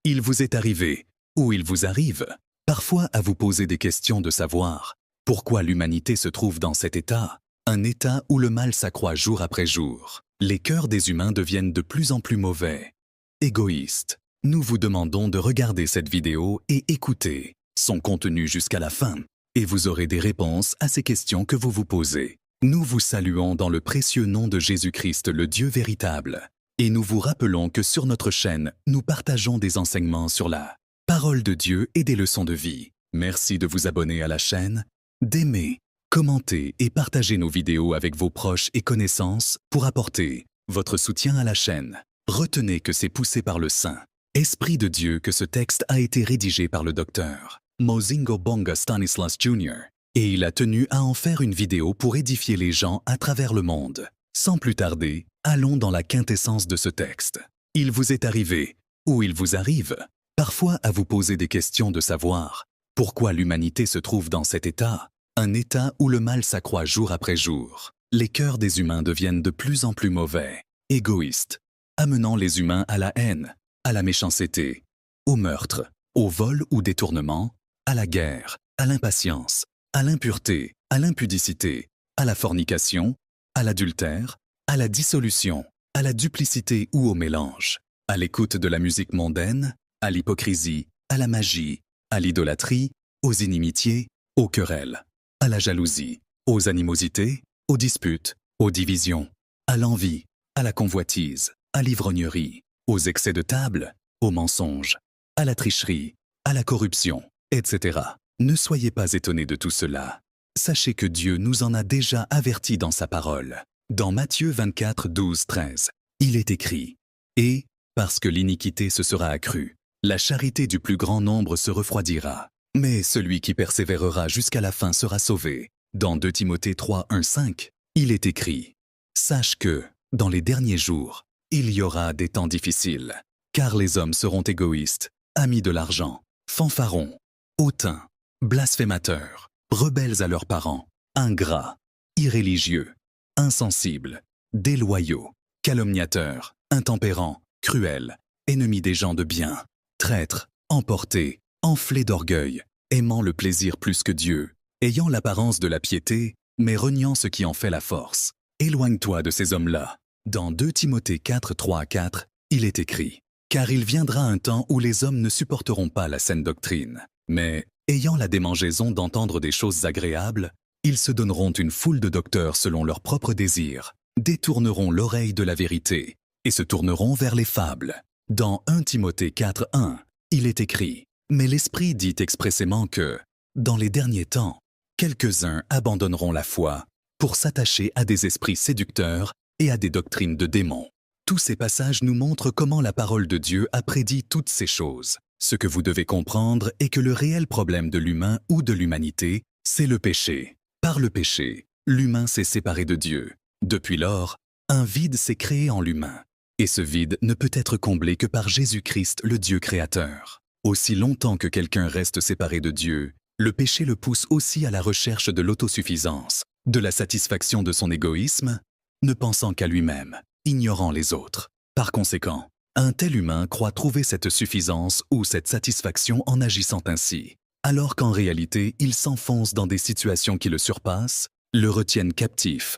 Il vous est arrivé, ou il vous arrive, parfois à vous poser des questions de savoir pourquoi l'humanité se trouve dans cet état, un état où le mal s'accroît jour après jour. Les cœurs des humains deviennent de plus en plus mauvais, égoïstes. Nous vous demandons de regarder cette vidéo et écouter son contenu jusqu'à la fin, et vous aurez des réponses à ces questions que vous vous posez. Nous vous saluons dans le précieux nom de Jésus-Christ, le Dieu véritable, et nous vous rappelons que sur notre chaîne, nous partageons des enseignements sur la parole de Dieu et des leçons de vie. Merci de vous abonner à la chaîne, d'aimer, commenter et partager nos vidéos avec vos proches et connaissances pour apporter votre soutien à la chaîne. Retenez que c'est poussé par le Saint Esprit de Dieu que ce texte a été rédigé par le docteur Mozingo Bonga Stanislas Jr. et il a tenu à en faire une vidéo pour édifier les gens à travers le monde. Sans plus tarder, allons dans la quintessence de ce texte. Il vous est arrivé, ou il vous arrive, parfois à vous poser des questions de savoir pourquoi l'humanité se trouve dans cet état, un état où le mal s'accroît jour après jour. Les cœurs des humains deviennent de plus en plus mauvais, égoïstes, amenant les humains à la haine, à la méchanceté, au meurtre, au vol ou détournement, à la guerre, à l'impatience, à l'impureté, à l'impudicité, à la fornication, à l'adultère, à la dissolution, à la duplicité ou au mélange, à l'écoute de la musique mondaine, à l'hypocrisie, à la magie, à l'idolâtrie, aux inimitiés, aux querelles, à la jalousie, aux animosités, aux disputes, aux divisions, à l'envie, à la convoitise, à l'ivrognerie, aux excès de table, aux mensonges, à la tricherie, à la corruption, etc. Ne soyez pas étonnés de tout cela. Sachez que Dieu nous en a déjà avertis dans sa parole. Dans Matthieu 24, 12, 13, il est écrit « Et, parce que l'iniquité se sera accrue, la charité du plus grand nombre se refroidira. Mais celui qui persévérera jusqu'à la fin sera sauvé. » Dans 2 Timothée 3, 1, 5, il est écrit « Sache que, dans les derniers jours, il y aura des temps difficiles, car les hommes seront égoïstes, amis de l'argent, fanfarons, hautains, blasphémateurs, rebelles à leurs parents, ingrats, irréligieux, insensibles, déloyaux, calomniateurs, intempérants, cruels, ennemis des gens de bien, traîtres, emportés, enflés d'orgueil, aimant le plaisir plus que Dieu, ayant l'apparence de la piété, mais reniant ce qui en fait la force. Éloigne-toi de ces hommes-là. Dans 2 Timothée 4, 3 à 4, il est écrit « Car il viendra un temps où les hommes ne supporteront pas la saine doctrine, mais, ayant la démangeaison d'entendre des choses agréables, ils se donneront une foule de docteurs selon leurs propres désirs, détourneront l'oreille de la vérité, et se tourneront vers les fables. » Dans 1 Timothée 4, 1, il est écrit « Mais l'Esprit dit expressément que, dans les derniers temps, quelques-uns abandonneront la foi pour s'attacher à des esprits séducteurs et à des doctrines de démons. » Tous ces passages nous montrent comment la parole de Dieu a prédit toutes ces choses. Ce que vous devez comprendre est que le réel problème de l'humain ou de l'humanité, c'est le péché. Par le péché, l'humain s'est séparé de Dieu. Depuis lors, un vide s'est créé en l'humain. Et ce vide ne peut être comblé que par Jésus-Christ, le Dieu créateur. Aussi longtemps que quelqu'un reste séparé de Dieu, le péché le pousse aussi à la recherche de l'autosuffisance, de la satisfaction de son égoïsme, ne pensant qu'à lui-même, ignorant les autres. Par conséquent, un tel humain croit trouver cette suffisance ou cette satisfaction en agissant ainsi, alors qu'en réalité, il s'enfonce dans des situations qui le surpassent, le retiennent captif,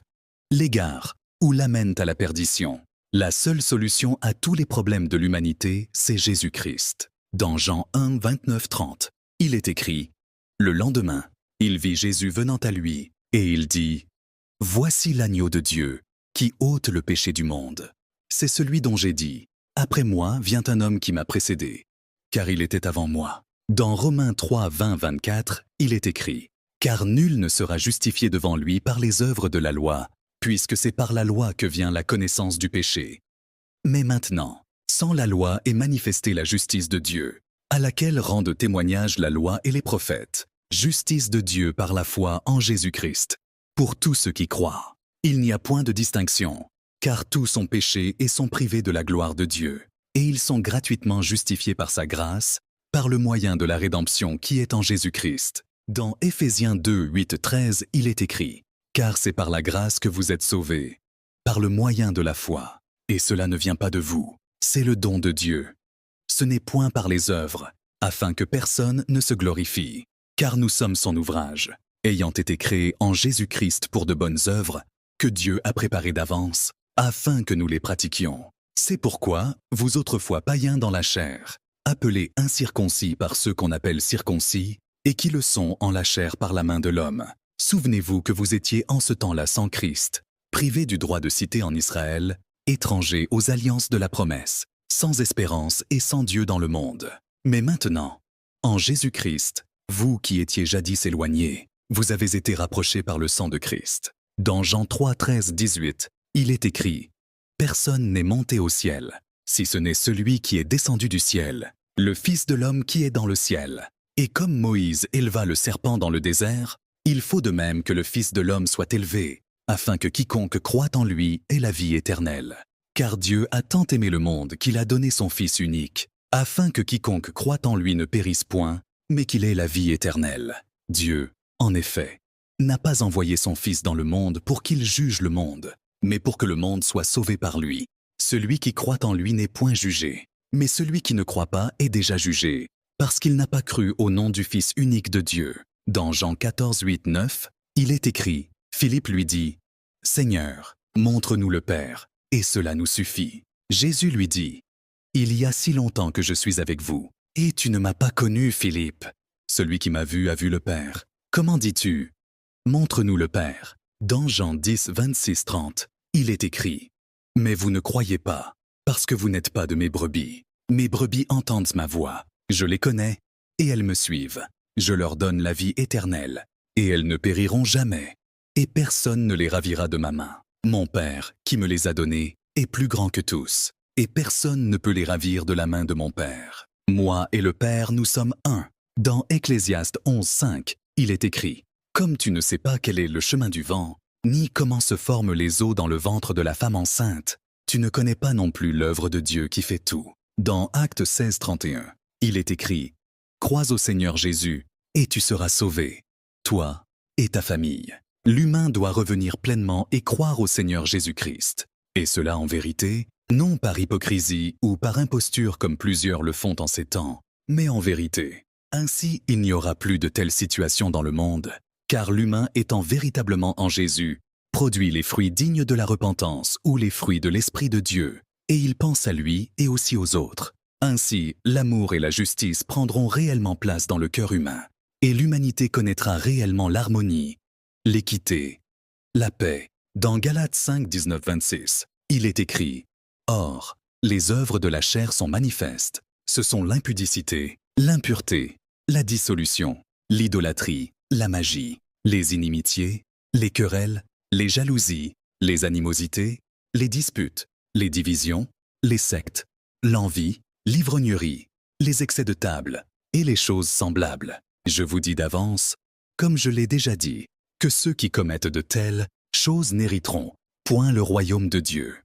l'égarent ou l'amènent à la perdition. La seule solution à tous les problèmes de l'humanité, c'est Jésus-Christ. Dans Jean 1, 29, 30, il est écrit « Le lendemain, il vit Jésus venant à lui, et il dit « Voici l'agneau de Dieu, qui ôte le péché du monde. C'est celui dont j'ai dit « Après moi vient un homme qui m'a précédé, car il était avant moi. » Dans Romains 3, 20, 24, il est écrit « Car nul ne sera justifié devant lui par les œuvres de la loi, puisque c'est par la loi que vient la connaissance du péché. Mais maintenant, sans la loi est manifestée la justice de Dieu, à laquelle rendent témoignage la loi et les prophètes, justice de Dieu par la foi en Jésus-Christ, pour tous ceux qui croient. Il n'y a point de distinction, car tous ont péché et sont privés de la gloire de Dieu, et ils sont gratuitement justifiés par sa grâce, par le moyen de la rédemption qui est en Jésus-Christ. Dans Éphésiens 2, 8, 13, il est écrit « Car c'est par la grâce que vous êtes sauvés, par le moyen de la foi, et cela ne vient pas de vous, c'est le don de Dieu. ce n'est point par les œuvres, afin que personne ne se glorifie. Car nous sommes son ouvrage, ayant été créés en Jésus-Christ pour de bonnes œuvres, que Dieu a préparées d'avance, afin que nous les pratiquions. C'est pourquoi, vous autrefois païens dans la chair, appelés incirconcis par ceux qu'on appelle circoncis, et qui le sont en la chair par la main de l'homme. Souvenez-vous que vous étiez en ce temps-là sans Christ, privés du droit de cité en Israël, étrangers aux alliances de la promesse, sans espérance et sans Dieu dans le monde. Mais maintenant, en Jésus-Christ, vous qui étiez jadis éloignés, vous avez été rapprochés par le sang de Christ. Dans Jean 3, 13, 18, il est écrit « Personne n'est monté au ciel, si ce n'est celui qui est descendu du ciel, le Fils de l'homme qui est dans le ciel. Et comme Moïse éleva le serpent dans le désert, il faut de même que le Fils de l'homme soit élevé, afin que quiconque croit en lui ait la vie éternelle. Car Dieu a tant aimé le monde qu'il a donné son Fils unique, afin que quiconque croit en lui ne périsse point, mais qu'il ait la vie éternelle. Dieu, en effet, n'a pas envoyé son Fils dans le monde pour qu'il juge le monde, mais pour que le monde soit sauvé par lui. Celui qui croit en lui n'est point jugé, mais celui qui ne croit pas est déjà jugé, parce qu'il n'a pas cru au nom du Fils unique de Dieu. Dans Jean 14, 8, 9, il est écrit, Philippe lui dit, « Seigneur, montre-nous le Père, et cela nous suffit. » Jésus lui dit, « Il y a si longtemps que je suis avec vous, et tu ne m'as pas connu, Philippe. Celui qui m'a vu a vu le Père. Comment dis-tu? Montre-nous le Père. » Dans Jean 10, 26, 30, il est écrit, « Mais vous ne croyez pas, parce que vous n'êtes pas de mes brebis. Mes brebis entendent ma voix. Je les connais, et elles me suivent. Je leur donne la vie éternelle, et elles ne périront jamais. Et personne ne les ravira de ma main. Mon Père, qui me les a donnés, est plus grand que tous, et personne ne peut les ravir de la main de mon Père. Moi et le Père, nous sommes un. » Dans Ecclésiaste 11, 5, il est écrit, « Comme tu ne sais pas quel est le chemin du vent, ni comment se forment les eaux dans le ventre de la femme enceinte, tu ne connais pas non plus l'œuvre de Dieu qui fait tout. » Dans Actes 16, 31, il est écrit, « Crois au Seigneur Jésus, et tu seras sauvé, toi et ta famille. » L'humain doit revenir pleinement et croire au Seigneur Jésus-Christ. Et cela en vérité, non par hypocrisie ou par imposture comme plusieurs le font en ces temps, mais en vérité. Ainsi, il n'y aura plus de telle situation dans le monde, car l'humain étant véritablement en Jésus, produit les fruits dignes de la repentance ou les fruits de l'Esprit de Dieu, et il pense à lui et aussi aux autres. Ainsi, l'amour et la justice prendront réellement place dans le cœur humain, et l'humanité connaîtra réellement l'harmonie, l'équité, la paix. Dans Galates 5, 19, 26, il est écrit « Or, les œuvres de la chair sont manifestes. Ce sont l'impudicité, l'impureté, la dissolution, l'idolâtrie, la magie, les inimitiés, les querelles, les jalousies, les animosités, les disputes, les divisions, les sectes, l'envie, l'ivrognerie, les excès de table et les choses semblables. Je vous dis d'avance, comme je l'ai déjà dit, que ceux qui commettent de telles choses n'hériteront point le royaume de Dieu.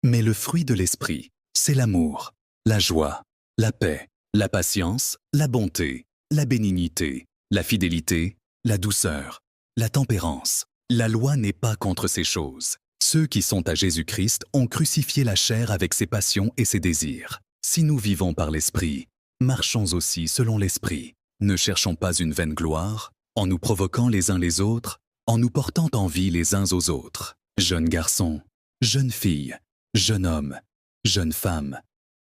Mais le fruit de l'esprit, c'est l'amour, la joie, la paix, la patience, la bonté, la bénignité, la fidélité, la douceur, la tempérance. La loi n'est pas contre ces choses. Ceux qui sont à Jésus-Christ ont crucifié la chair avec ses passions et ses désirs. Si nous vivons par l'esprit, marchons aussi selon l'esprit. Ne cherchons pas une vaine gloire, en nous provoquant les uns les autres, en nous portant envie les uns aux autres. Jeunes garçons, jeunes filles, jeune homme, jeune femme,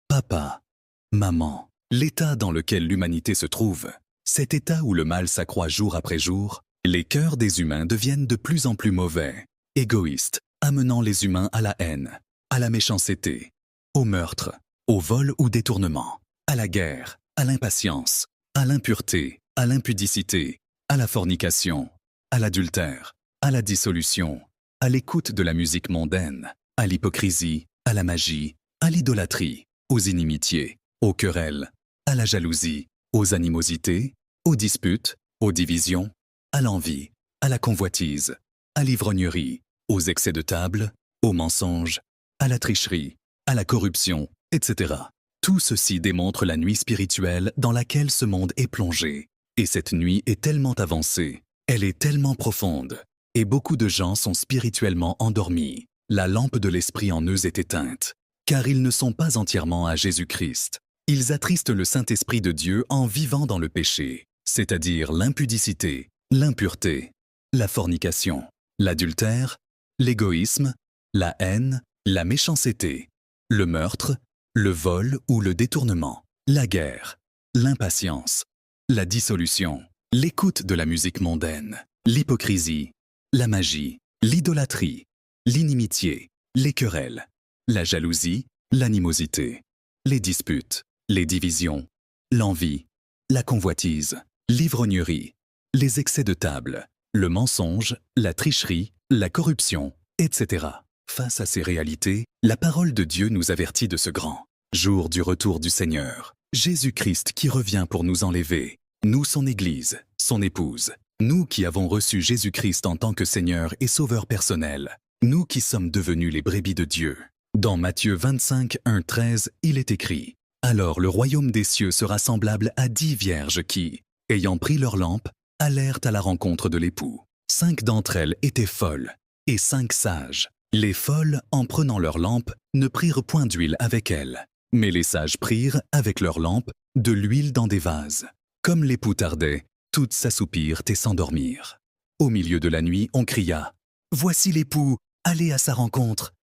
papa, maman. L'état dans lequel l'humanité se trouve, cet état où le mal s'accroît jour après jour, les cœurs des humains deviennent de plus en plus mauvais, égoïstes, amenant les humains à la haine, à la méchanceté, au meurtre, au vol ou détournement, à la guerre, à l'impatience, à l'impureté, à l'impudicité, à la fornication, à l'adultère, à la dissolution, à l'écoute de la musique mondaine, à l'hypocrisie, à la magie, à l'idolâtrie, aux inimitiés, aux querelles, à la jalousie, aux animosités, aux disputes, aux divisions, à l'envie, à la convoitise, à l'ivrognerie, aux excès de table, aux mensonges, à la tricherie, à la corruption, etc. Tout ceci démontre la nuit spirituelle dans laquelle ce monde est plongé. Et cette nuit est tellement avancée, elle est tellement profonde, et beaucoup de gens sont spirituellement endormis. La lampe de l'esprit en eux est éteinte, car ils ne sont pas entièrement à Jésus-Christ. Ils attristent le Saint-Esprit de Dieu en vivant dans le péché, c'est-à-dire l'impudicité, l'impureté, la fornication, l'adultère, l'égoïsme, la haine, la méchanceté, le meurtre, le vol ou le détournement, la guerre, l'impatience, la dissolution, l'écoute de la musique mondaine, l'hypocrisie, la magie, l'idolâtrie, l'inimitié, les querelles, la jalousie, l'animosité, les disputes, les divisions, l'envie, la convoitise, l'ivrognerie, les excès de table, le mensonge, la tricherie, la corruption, etc. Face à ces réalités, la parole de Dieu nous avertit de ce grand jour du retour du Seigneur, Jésus-Christ qui revient pour nous enlever, nous son Église, son épouse, nous qui avons reçu Jésus-Christ en tant que Seigneur et Sauveur personnel, nous qui sommes devenus les brebis de Dieu. Dans Matthieu 25, 1, 13, il est écrit « Alors le royaume des cieux sera semblable à 10 vierges qui, ayant pris leur lampe, allèrent à la rencontre de l'époux. 5 d'entre elles étaient folles, et 5 sages. Les folles, en prenant leur lampe, ne prirent point d'huile avec elles, mais les sages prirent, avec leur lampe, de l'huile dans des vases. Comme l'époux tardait, toutes s'assoupirent et s'endormirent. Au milieu de la nuit, on cria « Voici l'époux, allez à sa rencontre !»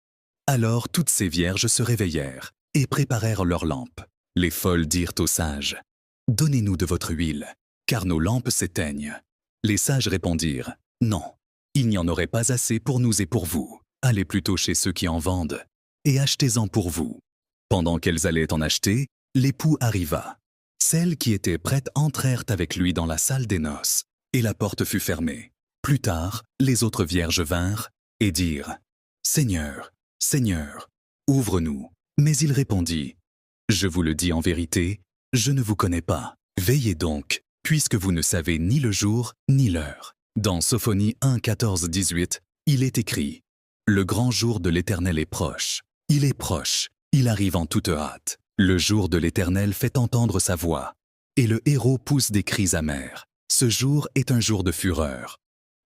Alors toutes ces vierges se réveillèrent et préparèrent leurs lampes. Les folles dirent aux sages « Donnez-nous de votre huile, car nos lampes s'éteignent. » Les sages répondirent « Non, il n'y en aurait pas assez pour nous et pour vous. Allez plutôt chez ceux qui en vendent, et achetez-en pour vous. » Pendant qu'elles allaient en acheter, l'époux arriva. Celles qui étaient prêtes entrèrent avec lui dans la salle des noces, et la porte fut fermée. Plus tard, les autres vierges vinrent et dirent « Seigneur, Seigneur, ouvre-nous. » Mais il répondit « Je vous le dis en vérité, je ne vous connais pas. Veillez donc, puisque vous ne savez ni le jour ni l'heure. » Dans Sophonie 1, 14, 18, il est écrit « Le grand jour de l'Éternel est proche. Il est proche, il arrive en toute hâte. Le jour de l'Éternel fait entendre sa voix, et le héros pousse des cris amers. Ce jour est un jour de fureur,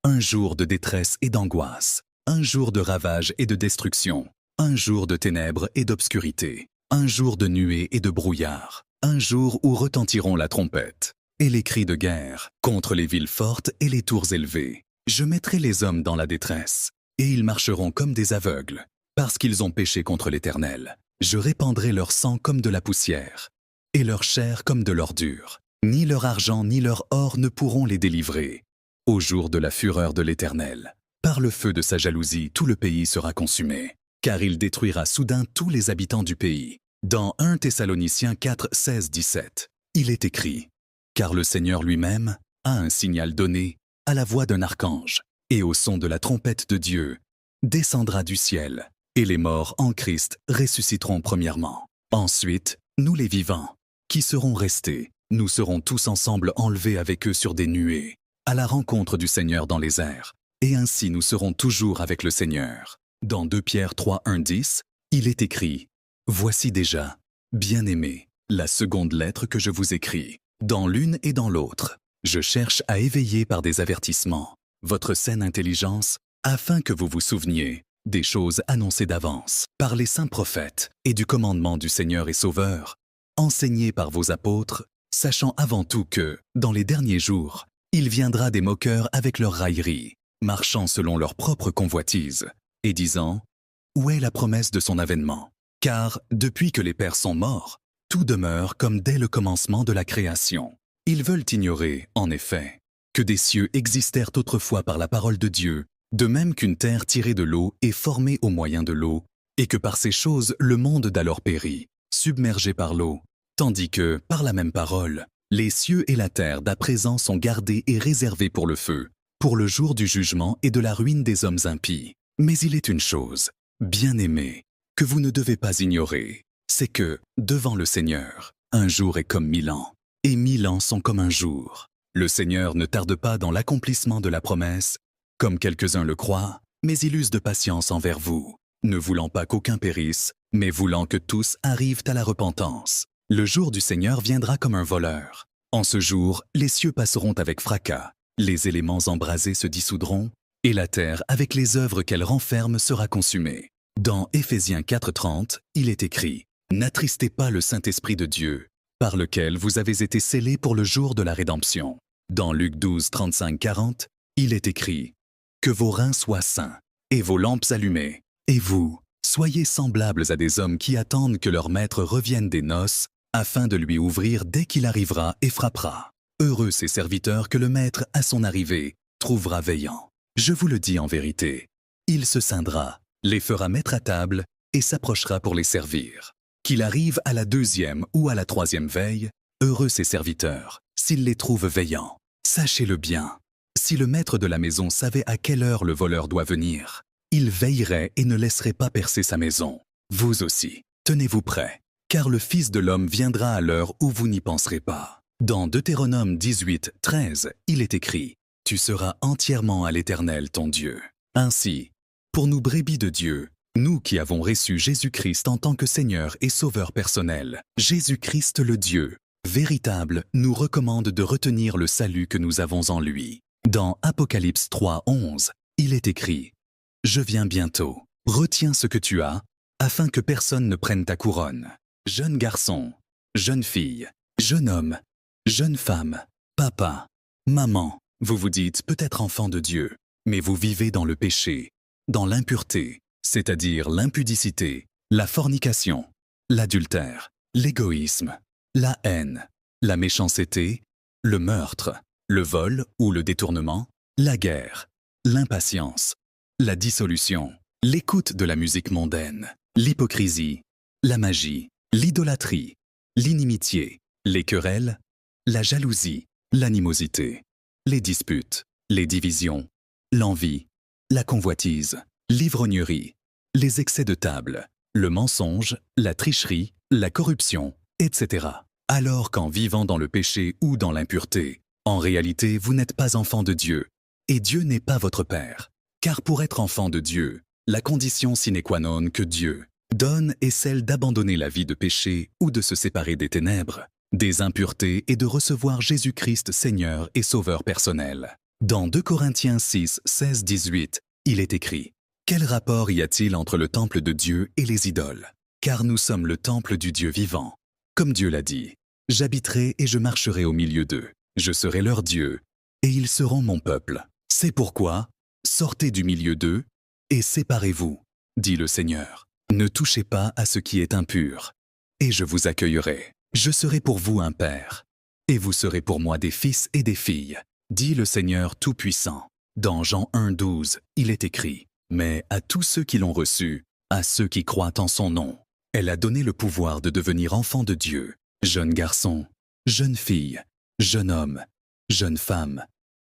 un jour de détresse et d'angoisse, un jour de ravage et de destruction, un jour de ténèbres et d'obscurité, un jour de nuées et de brouillard, un jour où retentiront la trompette et les cris de guerre contre les villes fortes et les tours élevées. Je mettrai les hommes dans la détresse, et ils marcheront comme des aveugles, parce qu'ils ont péché contre l'Éternel. Je répandrai leur sang comme de la poussière, et leur chair comme de l'ordure. Ni leur argent ni leur or ne pourront les délivrer. Au jour de la fureur de l'Éternel, par le feu de sa jalousie, tout le pays sera consumé, car il détruira soudain tous les habitants du pays. Dans 1 Thessaloniciens 4, 16, 17, il est écrit « Car le Seigneur lui-même a un signal donné à la voix d'un archange, et au son de la trompette de Dieu, descendra du ciel. Et les morts en Christ ressusciteront premièrement. Ensuite, nous les vivants, qui serons restés, nous serons tous ensemble enlevés avec eux sur des nuées, à la rencontre du Seigneur dans les airs, et ainsi nous serons toujours avec le Seigneur. » Dans 2 Pierre 3, 1, 10, il est écrit « Voici déjà, bien-aimés, la seconde lettre que je vous écris. Dans l'une et dans l'autre, je cherche à éveiller par des avertissements votre saine intelligence, afin que vous vous souveniez des choses annoncées d'avance par les saints prophètes et du commandement du Seigneur et Sauveur, enseigné par vos apôtres, sachant avant tout que, dans les derniers jours, il viendra des moqueurs avec leurs railleries, marchant selon leur propre convoitise, et disant « Où est la promesse de son avènement ? Car, depuis que les pères sont morts, tout demeure comme dès le commencement de la création. Ils veulent ignorer, en effet, que des cieux existèrent autrefois par la parole de Dieu, de même qu'une terre tirée de l'eau est formée au moyen de l'eau, et que par ces choses le monde d'alors périt, submergé par l'eau, tandis que, par la même parole, les cieux et la terre d'à présent sont gardés et réservés pour le feu, pour le jour du jugement et de la ruine des hommes impies. Mais il est une chose, bien-aimés, que vous ne devez pas ignorer, c'est que, devant le Seigneur, un jour est comme 1000 ans, et 1000 ans sont comme un jour. Le Seigneur ne tarde pas dans l'accomplissement de la promesse, comme quelques-uns le croient, mais il use de patience envers vous, ne voulant pas qu'aucun périsse, mais voulant que tous arrivent à la repentance. Le jour du Seigneur viendra comme un voleur. En ce jour, les cieux passeront avec fracas, les éléments embrasés se dissoudront, et la terre, avec les œuvres qu'elle renferme, sera consumée. Dans Éphésiens 4, 30, il est écrit N'attristez pas le Saint-Esprit de Dieu, par lequel vous avez été scellés pour le jour de la rédemption. Dans Luc 12, 35-40, il est écrit « Que vos reins soient sains, et vos lampes allumées, et vous, soyez semblables à des hommes qui attendent que leur maître revienne des noces, afin de lui ouvrir dès qu'il arrivera et frappera. Heureux ces serviteurs que le maître, à son arrivée, trouvera veillant. Je vous le dis en vérité, il se scindra, les fera mettre à table et s'approchera pour les servir. Qu'il arrive à la 2e ou à la 3e veille, heureux ses serviteurs, s'il les trouve veillants. Sachez-le bien, si le maître de la maison savait à quelle heure le voleur doit venir, il veillerait et ne laisserait pas percer sa maison. Vous aussi, tenez-vous prêts, car le Fils de l'homme viendra à l'heure où vous n'y penserez pas. Dans Deutéronome 18, 13, il est écrit « Tu seras entièrement à l'Éternel ton Dieu ». Ainsi, pour nous brebis de Dieu, nous qui avons reçu Jésus-Christ en tant que Seigneur et Sauveur personnel, Jésus-Christ le Dieu, véritable, nous recommande de retenir le salut que nous avons en lui. Dans Apocalypse 3, 11, il est écrit « Je viens bientôt, retiens ce que tu as, afin que personne ne prenne ta couronne. Jeune garçon, jeune fille, jeune homme, jeune femme, papa, maman, vous vous dites peut-être enfant de Dieu, mais vous vivez dans le péché, dans l'impureté, c'est-à-dire l'impudicité, la fornication, l'adultère, l'égoïsme, la haine, la méchanceté, le meurtre, le vol ou le détournement, la guerre, l'impatience, la dissolution, l'écoute de la musique mondaine, l'hypocrisie, la magie, l'idolâtrie, l'inimitié, les querelles, la jalousie, l'animosité, les disputes, les divisions, l'envie, la convoitise, l'ivrognerie, les excès de table, le mensonge, la tricherie, la corruption, etc. Alors qu'en vivant dans le péché ou dans l'impureté, en réalité vous n'êtes pas enfant de Dieu, et Dieu n'est pas votre Père. Car pour être enfant de Dieu, la condition sine qua non que Dieu donne est celle d'abandonner la vie de péché ou de se séparer des ténèbres, des impuretés et de recevoir Jésus-Christ Seigneur et Sauveur personnel. Dans 2 Corinthiens 6, 16, 18, il est écrit « Quel rapport y a-t-il entre le temple de Dieu et les idoles? Car nous sommes le temple du Dieu vivant. Comme Dieu l'a dit, j'habiterai et je marcherai au milieu d'eux. Je serai leur Dieu, et ils seront mon peuple. C'est pourquoi, sortez du milieu d'eux et séparez-vous, dit le Seigneur. Ne touchez pas à ce qui est impur, et je vous accueillerai. Je serai pour vous un père, et vous serez pour moi des fils et des filles, dit le Seigneur Tout-Puissant. Dans Jean 1, 12, il est écrit « Mais à tous ceux qui l'ont reçu, à ceux qui croient en son nom, elle a donné le pouvoir de devenir enfants de Dieu, jeunes garçons, jeunes filles, jeune homme, jeune femme,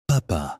papa,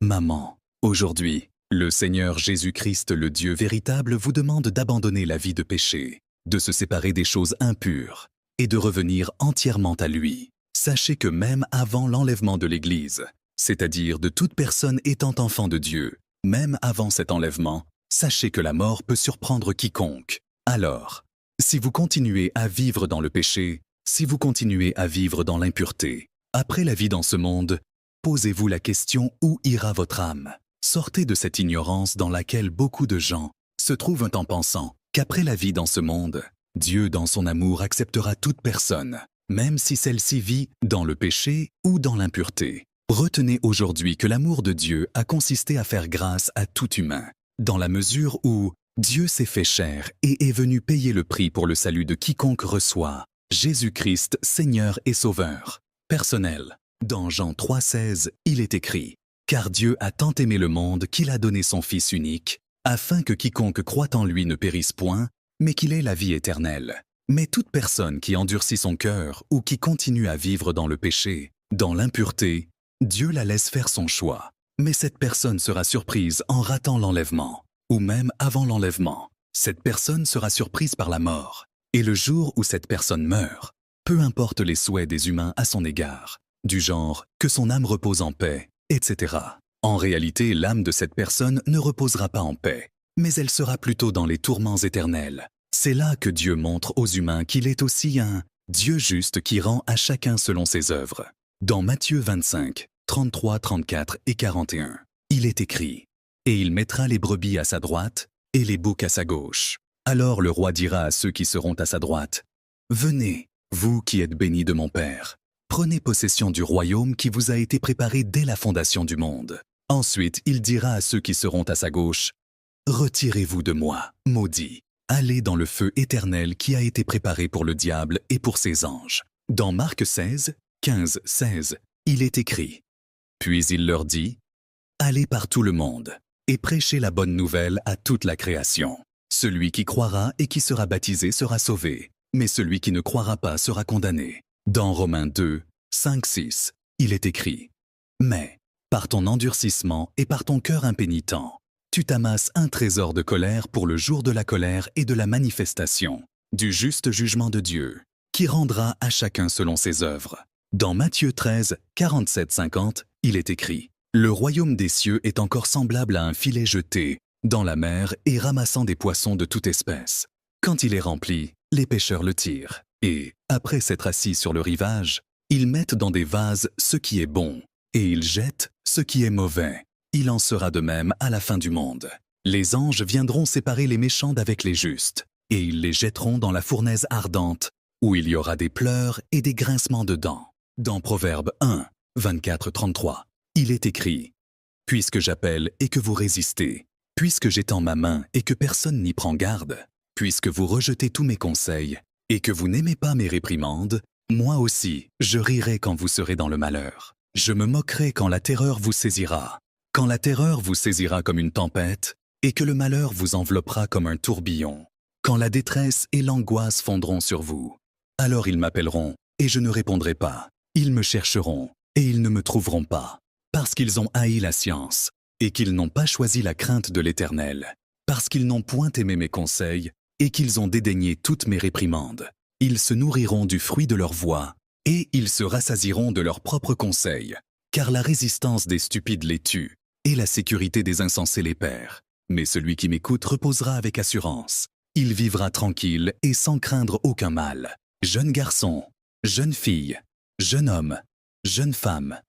maman. » Aujourd'hui, le Seigneur Jésus-Christ, le Dieu véritable, vous demande d'abandonner la vie de péché, de se séparer des choses impures et de revenir entièrement à lui. Sachez que même avant l'enlèvement de l'Église, c'est-à-dire de toute personne étant enfant de Dieu, même avant cet enlèvement, sachez que la mort peut surprendre quiconque. Alors, si vous continuez à vivre dans le péché, si vous continuez à vivre dans l'impureté, après la vie dans ce monde, posez-vous la question où ira votre âme? Sortez de cette ignorance dans laquelle beaucoup de gens se trouvent en pensant qu'après la vie dans ce monde, Dieu dans son amour acceptera toute personne, même si celle-ci vit dans le péché ou dans l'impureté. Retenez aujourd'hui que l'amour de Dieu a consisté à faire grâce à tout humain, dans la mesure où Dieu s'est fait chair et est venu payer le prix pour le salut de quiconque reçoit Jésus-Christ, Seigneur et Sauveur personnel. Dans Jean 3,16, il est écrit « Car Dieu a tant aimé le monde qu'il a donné son Fils unique, afin que quiconque croit en lui ne périsse point, mais qu'il ait la vie éternelle. Mais toute personne qui endurcit son cœur ou qui continue à vivre dans le péché, dans l'impureté, Dieu la laisse faire son choix. Mais cette personne sera surprise en ratant l'enlèvement, ou même avant l'enlèvement. Cette personne sera surprise par la mort. Et le jour où cette personne meurt, peu importe les souhaits des humains à son égard, du genre que son âme repose en paix, etc. En réalité, l'âme de cette personne ne reposera pas en paix, mais elle sera plutôt dans les tourments éternels. C'est là que Dieu montre aux humains qu'il est aussi un Dieu juste qui rend à chacun selon ses œuvres. Dans Matthieu 25, 33, 34 et 41, il est écrit « Et il mettra les brebis à sa droite et les boucs à sa gauche. Alors le roi dira à ceux qui seront à sa droite, « Venez, vous qui êtes bénis de mon Père, prenez possession du royaume qui vous a été préparé dès la fondation du monde. » Ensuite, il dira à ceux qui seront à sa gauche, « Retirez-vous de moi, maudits, allez dans le feu éternel qui a été préparé pour le diable et pour ses anges. » Dans Marc 16, 15, 16, il est écrit, « Puis il leur dit, « Allez par tout le monde et prêchez la bonne nouvelle à toute la création. Celui qui croira et qui sera baptisé sera sauvé, mais celui qui ne croira pas sera condamné. » Dans Romains 2, 5, 6, il est écrit, « Mais, par ton endurcissement et par ton cœur impénitent, tu t'amasses un trésor de colère pour le jour de la colère et de la manifestation, du juste jugement de Dieu, qui rendra à chacun selon ses œuvres. » Dans Matthieu 13, 47, 50, il est écrit, « Le royaume des cieux est encore semblable à un filet jeté dans la mer et ramassant des poissons de toute espèce. Quand il est rempli, les pêcheurs le tirent, et, après s'être assis sur le rivage, ils mettent dans des vases ce qui est bon, et ils jettent ce qui est mauvais. Il en sera de même à la fin du monde. Les anges viendront séparer les méchants d'avec les justes, et ils les jetteront dans la fournaise ardente, où il y aura des pleurs et des grincements de dents. » Dans Proverbe 1, 24, 33, il est écrit, « Puisque j'appelle et que vous résistez, puisque j'étends ma main et que personne n'y prend garde, puisque vous rejetez tous mes conseils et que vous n'aimez pas mes réprimandes, moi aussi, je rirai quand vous serez dans le malheur. Je me moquerai quand la terreur vous saisira. Quand la terreur vous saisira comme une tempête et que le malheur vous enveloppera comme un tourbillon. Quand la détresse et l'angoisse fondront sur vous. Alors ils m'appelleront et je ne répondrai pas. Ils me chercheront et ils ne me trouveront pas. Parce qu'ils ont haï la science et qu'ils n'ont pas choisi la crainte de l'Éternel. Parce qu'ils n'ont point aimé mes conseils et qu'ils ont dédaigné toutes mes réprimandes. Ils se nourriront du fruit de leur voix et ils se rassasieront de leurs propres conseils. Car la résistance des stupides les tue et la sécurité des insensés les perd. Mais celui qui m'écoute reposera avec assurance. Il vivra tranquille et sans craindre aucun mal. Jeune garçon, jeune fille, jeune homme, jeune femme,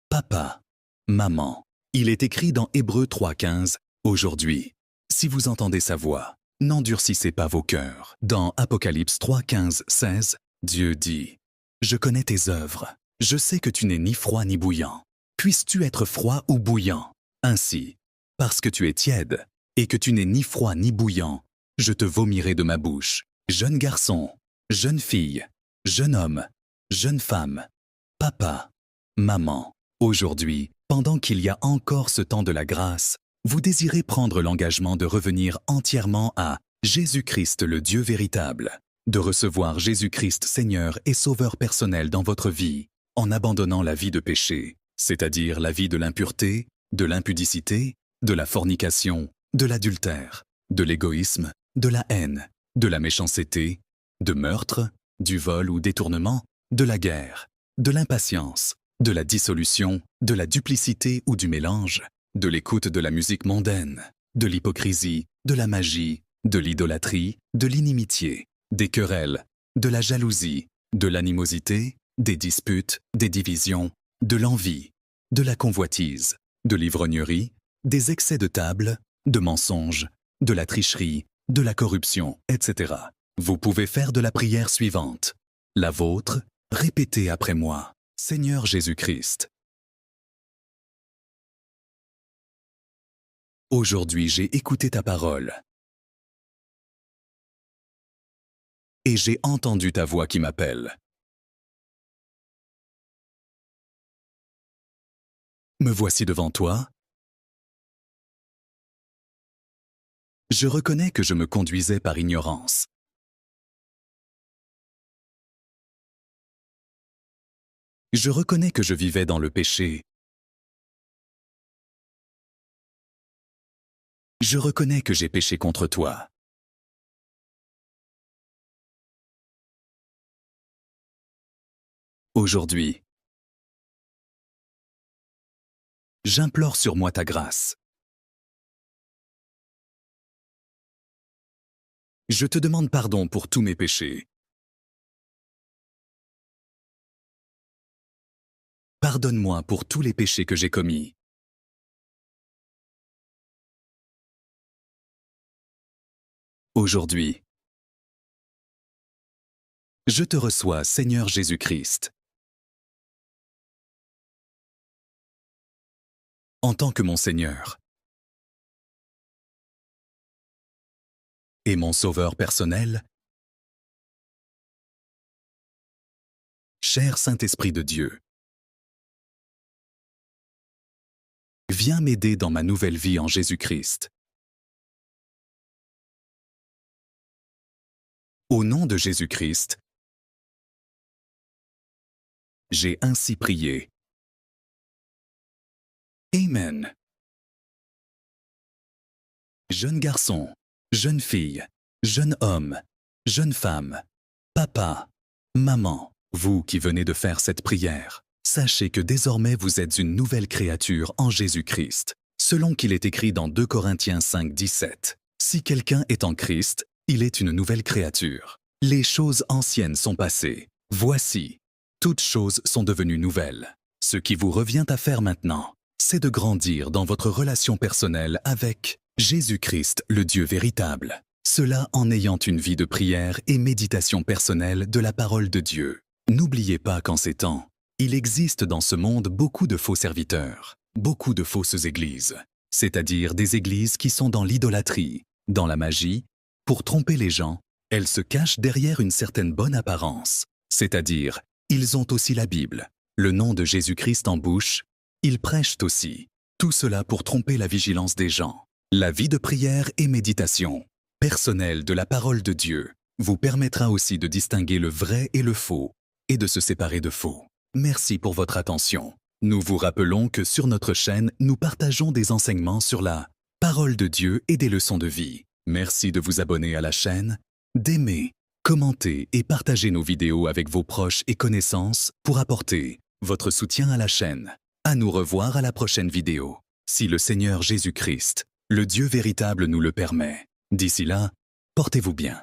papa, maman. Il est écrit dans Hébreux 3,15, « Aujourd'hui, si vous entendez sa voix, n'endurcissez pas vos cœurs. » Dans Apocalypse 3,15, 16, Dieu dit, « Je connais tes œuvres. Je sais que tu n'es ni froid ni bouillant. Puisses-tu être froid ou bouillant? Ainsi, parce que tu es tiède et que tu n'es ni froid ni bouillant, je te vomirai de ma bouche. Jeune garçon, jeune fille, jeune homme, jeune femme, papa, maman. Aujourd'hui, pendant qu'il y a encore ce temps de la grâce, vous désirez prendre l'engagement de revenir entièrement à Jésus-Christ le Dieu véritable, de recevoir Jésus-Christ Seigneur et Sauveur personnel dans votre vie, en abandonnant la vie de péché, c'est-à-dire la vie de l'impureté, de l'impudicité, de la fornication, de l'adultère, de l'égoïsme, de la haine, de la méchanceté, de meurtre, du vol ou détournement, de la guerre, de l'impatience, de la dissolution, de la duplicité ou du mélange, de l'écoute de la musique mondaine, de l'hypocrisie, de la magie, de l'idolâtrie, de l'inimitié, des querelles, de la jalousie, de l'animosité, des disputes, des divisions, de l'envie, de la convoitise, de l'ivrognerie, des excès de table, de mensonges, de la tricherie, de la corruption, etc. Vous pouvez faire de la prière suivante. La vôtre, répétez après moi. Seigneur Jésus-Christ. Aujourd'hui, j'ai écouté ta parole. Et j'ai entendu ta voix qui m'appelle. Me voici devant toi. Je reconnais que je me conduisais par ignorance. Je reconnais que je vivais dans le péché. Je reconnais que j'ai péché contre toi. Aujourd'hui, j'implore sur moi ta grâce. Je te demande pardon pour tous mes péchés. Pardonne-moi pour tous les péchés que j'ai commis. Aujourd'hui, je te reçois, Seigneur Jésus-Christ. En tant que mon Seigneur et mon Sauveur personnel, cher Saint-Esprit de Dieu, viens m'aider dans ma nouvelle vie en Jésus-Christ. Au nom de Jésus-Christ, j'ai ainsi prié. Amen. Jeune garçon, jeune fille, jeune homme, jeune femme, papa, maman, vous qui venez de faire cette prière, sachez que désormais vous êtes une nouvelle créature en Jésus-Christ, selon qu'il est écrit dans 2 Corinthiens 5, 17. Si quelqu'un est en Christ, il est une nouvelle créature. Les choses anciennes sont passées. Voici, toutes choses sont devenues nouvelles. Ce qui vous revient à faire maintenant, c'est de grandir dans votre relation personnelle avec Jésus-Christ, le Dieu véritable. Cela en ayant une vie de prière et méditation personnelle de la parole de Dieu. N'oubliez pas qu'en ces temps, il existe dans ce monde beaucoup de faux serviteurs, beaucoup de fausses églises, c'est-à-dire des églises qui sont dans l'idolâtrie, dans la magie. Pour tromper les gens, elles se cachent derrière une certaine bonne apparence, c'est-à-dire, ils ont aussi la Bible, le nom de Jésus-Christ en bouche, ils prêchent aussi. Tout cela pour tromper la vigilance des gens. La vie de prière et méditation personnelle de la parole de Dieu vous permettra aussi de distinguer le vrai et le faux et de se séparer de faux. Merci pour votre attention. Nous vous rappelons que sur notre chaîne, nous partageons des enseignements sur la parole de Dieu et des leçons de vie. Merci de vous abonner à la chaîne, d'aimer, commenter et partager nos vidéos avec vos proches et connaissances pour apporter votre soutien à la chaîne. À nous revoir à la prochaine vidéo, si le Seigneur Jésus-Christ, le Dieu véritable, nous le permet. D'ici là, portez-vous bien.